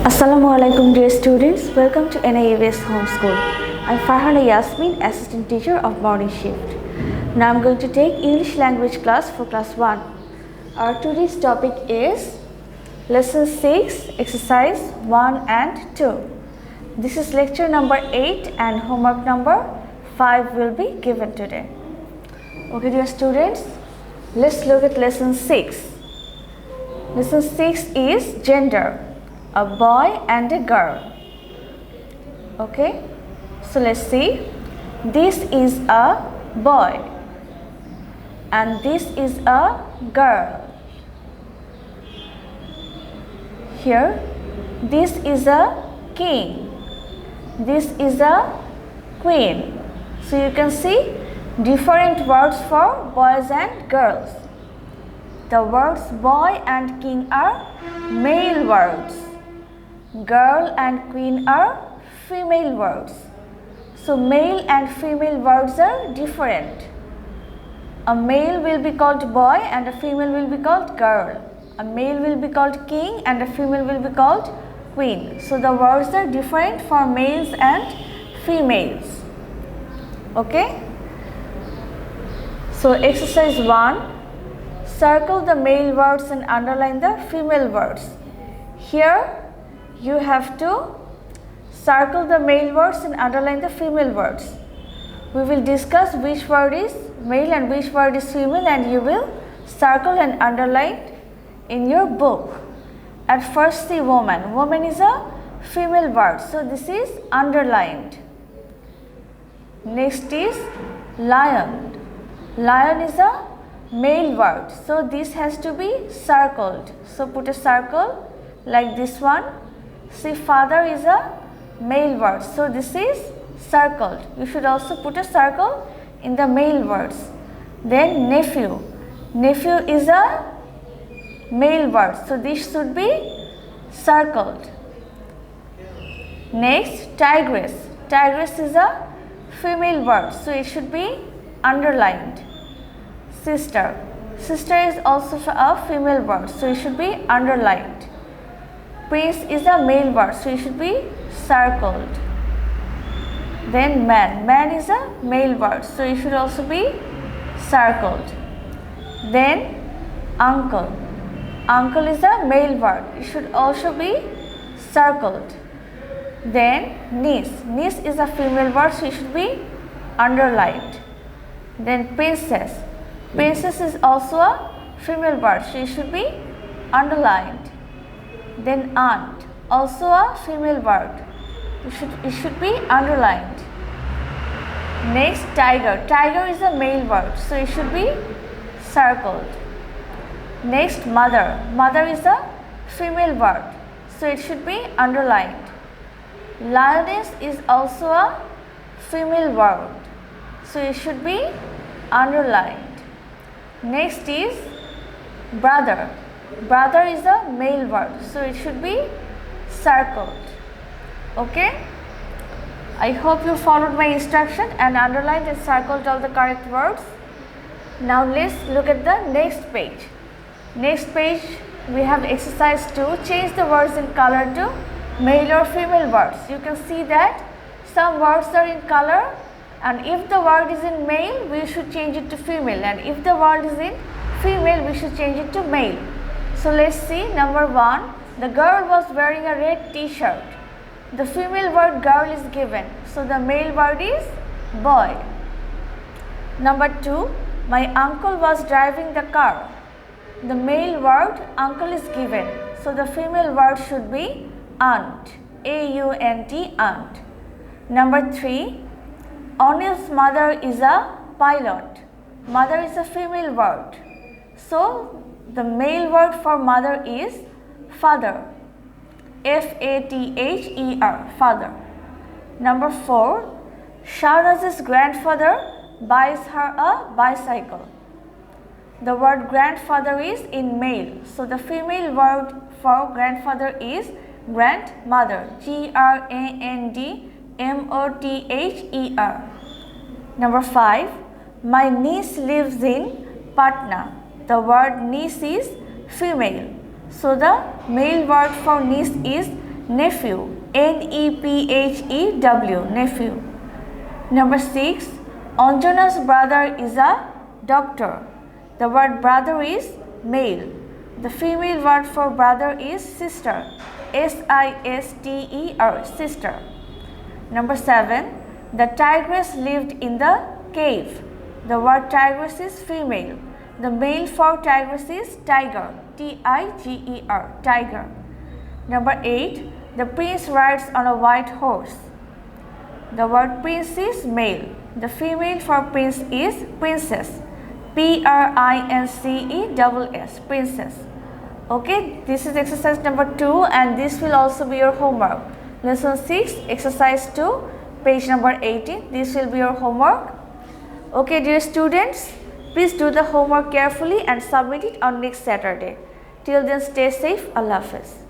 Assalamualaikum dear students, welcome to NIEVS Homeschool. I'm Farhana Yasmin, assistant teacher of morning shift. Now I'm going to take English language class for class 1. Our today's topic is Lesson 6, Exercise 1 and 2. This is lecture number 8 and homework number 5 will be given today. Okay dear students, let's look at lesson 6. Lesson 6 is gender, a boy and a girl. Okay, so let's see. This is a boy and this is a girl. Here, this is a king, this is a queen. So you can see different words for boys and girls. The words boy and king are male words. Girl and queen are female words. So male and female words are different. A male will be called boy and a female will be called girl. A male will be called king and a female will be called queen. So the words are different for males and females. Okay? So exercise 1. Circle the male words and underline the female words. Here you have to circle the male words and underline the female words. We will discuss which word is male and which word is female, and you will circle and underline in your book. At first, see woman. Woman is a female word, so this is underlined. Next is lion. Lion is a male word, so this has to be circled. So put a circle like this one. See, father is a male word, so this is circled. You should also put a circle in the male words. Then nephew. Nephew is a male word, so this should be circled. Next, tigress. Tigress is a female word, so it should be underlined. Sister. Sister is also a female word, so it should be underlined. Prince is a male word, so it should be circled. Then man. Man is a male word, so it should also be circled. Then uncle. Uncle is a male word, it should also be circled. Then niece. Niece is a female word, so it should be underlined. Then princess. Princess is also a female word, so it should be underlined. Then aunt, also a female word, it should be underlined. Next, tiger. Tiger is a male word, so it should be circled. Next, mother. Mother is a female word, so it should be underlined. Lioness is also a female word, so it should be underlined. Next is brother. Brother is a male word, so it should be circled. Okay? I hope you followed my instruction and underlined and circled all the correct words. Now let's look at the next page. Next page we have exercise 2. Change the words in color to male or female words. You can see that some words are in color, and if the word is in male, we should change it to female, and if the word is in female, we should change it to male. So let's see. Number 1, the girl was wearing a red t-shirt. The female word girl is given, so the male word is boy. Number 2, my uncle was driving the car. The male word uncle is given, so the female word should be aunt, A-U-N-T, aunt. Number 3, Anil's mother is a pilot. Mother is a female word, so the male word for mother is father, F-A-T-H-E-R, father. Number 4, Shahraz's grandfather buys her a bicycle. The word grandfather is in male, so the female word for grandfather is grandmother, G-R-A-N-D-M-O-T-H-E-R. Number 5, my niece lives in Patna. The word niece is female, so the male word for niece is nephew, N-E-P-H-E-W, nephew. Number 6, Anjana's brother is a doctor. The word brother is male. The female word for brother is sister, S-I-S-T-E-R, sister. Number 7, the tigress lived in the cave. The word tigress is female. The male for tigress is tiger, T-I-G-E-R, tiger. Number 8, the prince rides on a white horse. The word prince is male. The female for prince is princess, P-R-I-N-C-E-S-S, princess. Okay, this is exercise number 2 and this will also be your homework. Lesson 6, exercise 2, page number 18. This will be your homework. Okay, dear students, please do the homework carefully and submit it on next Saturday. Till then, stay safe. Allah Hafiz.